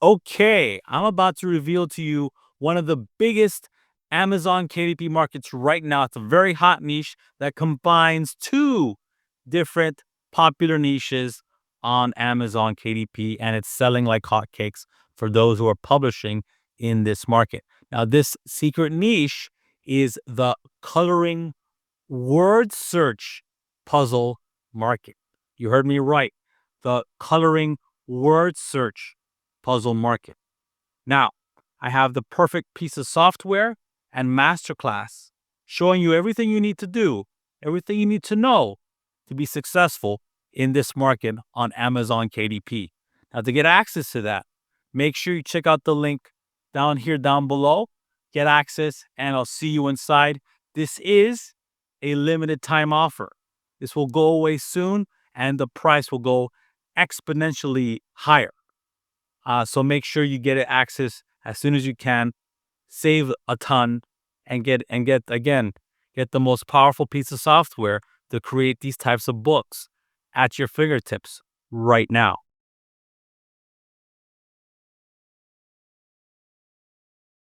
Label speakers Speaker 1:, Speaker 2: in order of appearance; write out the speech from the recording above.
Speaker 1: Okay, I'm about to reveal to you one of the biggest Amazon KDP markets right now. It's a very hot niche that combines two different popular niches on Amazon KDP, and it's selling like hotcakes for those who are publishing in this market. Now, this secret niche is the coloring word search puzzle market. You heard me right. The coloring word search puzzle market. Now, I have the perfect piece of software and masterclass showing you everything you need to do, everything you need to know to be successful in this market on Amazon KDP. Now, to get access to that, make sure you check out the link down here, down below. Get access, and I'll see you inside. This is a limited time offer. This will go away soon, and the price will go exponentially higher. So make sure you get it access as soon as you can. Save a ton, and get the most powerful piece of software to create these types of books at your fingertips right now.